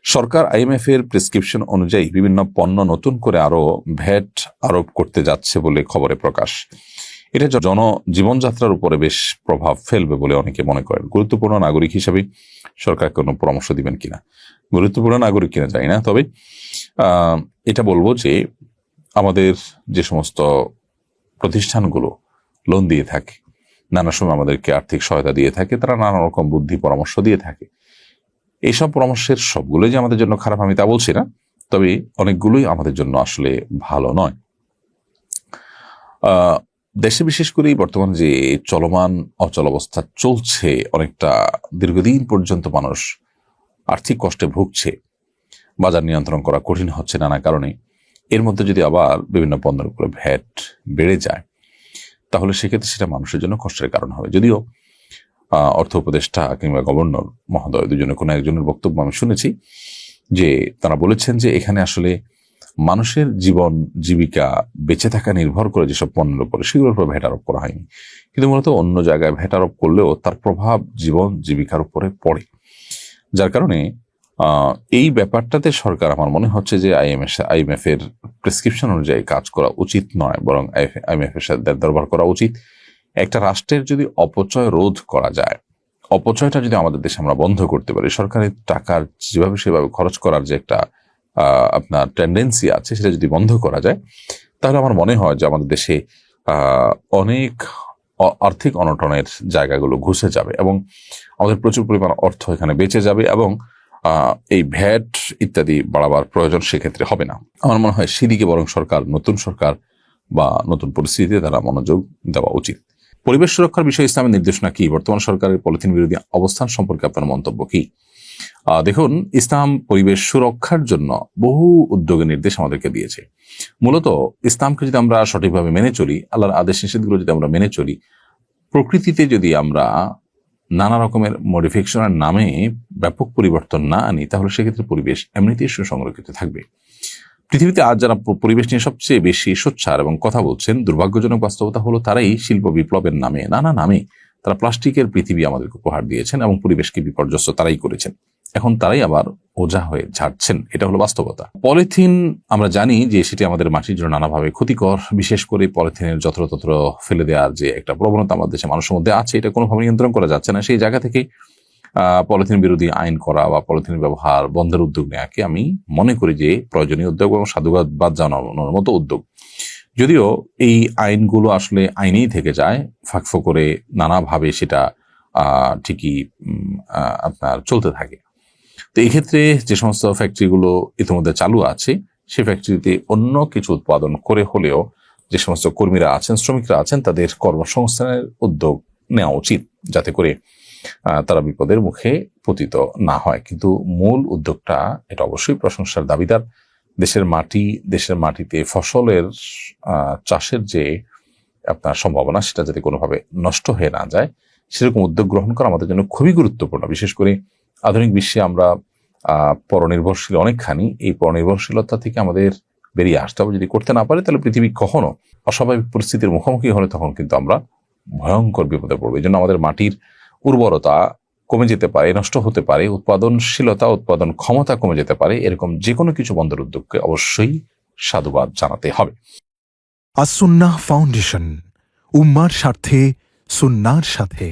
সরকার IMF এর prescription অনুযায়ী বিভিন্ন পণ্য নতুন করে আরো ভ্যাট আরোপ করতে যাচ্ছে বলে খবরে প্রকাশ। এটা জীবনযাত্রার উপরে বেশ প্রভাব ফেলবে বলে অনেকে মনে করেন। গুরুত্বপূর্ণ নাগরিক হিসেবে সরকার কোনো পরামর্শ দিবেন কিনা, গুরুত্বপূর্ণ নাগরিক কিনা জানি না, তবে এটা বলবো যে আমাদের যে সমস্ত প্রতিষ্ঠানগুলো লোন দিয়ে থাকে, নানা সময় আমাদেরকে আর্থিক সহায়তা দিয়ে থাকে, তারা নানা রকম বুদ্ধি পরামর্শ দিয়ে থাকে। এইসব পরামর্শের সবগুলোই যে আমাদের জন্য খারাপ আমি তা বলছি না, তবে অনেকগুলোই আমাদের জন্য আসলে ভালো নয়। দেশে বিশেষ করে বর্তমান যে চলমান অচল অবস্থা চলছে, অনেকটা দীর্ঘদিন পর্যন্ত মানুষ আর্থিক কষ্টে ভুগছে, বাজার নিয়ন্ত্রণ করা কঠিন হচ্ছে নানা কারণে। এর মধ্যে যদি আবার বিভিন্ন পণ্যের উপরে ভ্যাট বেড়ে যায়, তাহলে সেক্ষেত্রে সেটা মানুষের জন্য কষ্টের কারণ হবে। যদিও অর্থ উপদেষ্টা কিংবা গভর্নর মহোদয় দুজনে কোনো একজনের বক্তব্য আমি শুনেছি যে তারা বলেছেন যে এখানে আসলে মানুষের জীবন জীবিকা বেঁচে থাকা নির্ভর করে যেসব পণ্যের উপরে, সেগুলোর উপর ভ্যাট আরোপ করা হয়নি, কিন্তু মূলত অন্য জায়গায় ভ্যাট আরোপ করলেও তার প্রভাব জীবন জীবিকার উপরে পড়ে। যার কারণে এই ব্যাপারটাতে সরকার, আমার মনে হচ্ছে যে আইএমএফ এর প্রেসক্রিপশন অনুযায়ী কাজ করা উচিত নয়, বরং আইএমএফ এর সাথে দরবার করা উচিত। একটা রাষ্ট্রের যদি অপচয় রোধ করা যায়, অপচয়টা যদি আমাদের দেশে আমরা বন্ধ করতে পারি, সরকারের টাকার যেভাবে সেভাবে খরচ করার যে একটা আপনার টেন্ডেন্সি আছে, সেটা যদি বন্ধ করা যায়, তাহলে আমার মনে হয় যে আমাদের দেশে অনেক আর্থিক অনটনের জায়গাগুলো ঘুষে যাবে এবং আমাদের প্রচুর পরিমাণ অর্থ এখানে বেঁচে যাবে এবং এই ভ্যাট ইত্যাদি বাড়াবার প্রয়োজন সেক্ষেত্রে হবে না। আমার মনে হয় সেদিকে বরং নতুন সরকার বা নতুন পরিস্থিতিতে তারা মনোযোগ দেওয়া উচিত। পরিবেশ সুরক্ষার বিষয়ে ইসলামের নির্দেশনা কি? বর্তমান সরকারের পলিথিন বিরোধী অবস্থান সম্পর্কে আপনার মন্তব্য কি? দেখুন, ইসলাম পরিবেশ সুরক্ষার জন্য বহু উদ্যোগের নির্দেশ আমাদেরকে দিয়েছে। মূলত ইসলামকে যদি আমরা সঠিকভাবে মেনে চলি, আল্লাহর আদেশ নিষেধগুলো যদি আমরা মেনে চলি, প্রকৃতিতে যদি আমরা নানা রকমের মডিফিকেশনের নামে ব্যাপক পরিবর্তন না আনি, তাহলে সেক্ষেত্রে পরিবেশ এমনিতেই সুসংরক্ষিত থাকবে। পৃথিবীতে আজ যারা পরিবেশ নিয়ে সবচেয়ে বেশি সোচ্চার এবং কথা বলছেন, দুর্ভাগ্যজনক বাস্তবতা হলো তারাই শিল্প বিপ্লবের নামে, নানা নামে তারা প্লাস্টিকের পৃথিবী আমাদেরকে উপহার দিয়েছেন এবং পরিবেশকে বিপর্যস্ত তারাই করেছেন। এখন তারাই আবার ওঝা হয়ে ঝাড়ছেন, এটা হলো বাস্তবতা। পলিথিন আমরা জানি যে সেটি আমাদের মাটির জন্য নানাভাবে ক্ষতিকর। বিশেষ করে পলিথিনের যত্রতত্র ফেলে দেওয়ার যে একটা প্রবণতা আমাদের দেশে মানুষের মধ্যে আছে, এটা কোনোভাবে নিয়ন্ত্রণ করা যাচ্ছে না। সেই জায়গা থেকে পলিথিন বিরোধী আইন করা বা পলিথিনের ব্যবহার বন্ধের উদ্যোগ নেওয়াকে আমি মনে করি যে প্রয়োজনীয় উদ্যোগ এবং সাধুবাদ জানানোর মতো উদ্যোগ। যদিও এই আইনগুলো আসলে আইনেই থেকে যায়, ফাঁকফো করে নানাভাবে সেটা ঠিকই আপনার চলতে থাকে। তো এই ক্ষেত্রে যে সমস্ত ফ্যাক্টরিগুলো ইতিমধ্যে চালু আছে, সেই ফ্যাক্টরিতে অন্য কিছু উৎপাদন করে হলেও যে সমস্ত কর্মীরা আছেন, শ্রমিকরা আছেন, তাদের কর্মসংস্থানের উদ্যোগ নেওয়া উচিত, যাতে করে তারা বিপদের মুখে পতিত না হয়। কিন্তু মূল উদ্যোগটা এটা অবশ্যই প্রশংসার দাবিদার। দেশের মাটিতে ফসলের চাষের যে আপনার সম্ভাবনা, সেটা যাতে কোনোভাবে নষ্ট হয়ে না যায়, সেরকম উদ্যোগ গ্রহণ করা আমাদের জন্য খুবই গুরুত্বপূর্ণ। বিশেষ করে আধুনিক বিশ্বে আমরা পরনির্ভরশীল অনেকখানি। এই পরনির্ভরশীলতা থেকে আমাদের বেরিয়ে আসতে হবে। যদি করতে না পারে, তাহলে পৃথিবী কখনো অস্বাভাবিক পরিস্থিতির মুখোমুখি হলে তখন কিন্তু আমরা ভয়ঙ্কর বিপদে পড়বো। এই জন্য আমাদের মাটির উর্বরতা কমে যেতে পারে, নষ্ট হতে পারে, উৎপাদনশীলতা, উৎপাদন ক্ষমতা কমে যেতে পারে। এরকম যে কোনো কিছু বন্ধের উদ্যোগকে অবশ্যই সাধুবাদ জানাতে হবে। আস-সুন্নাহ ফাউন্ডেশন, উম্মার স্বার্থে সুন্নাহর সাথে।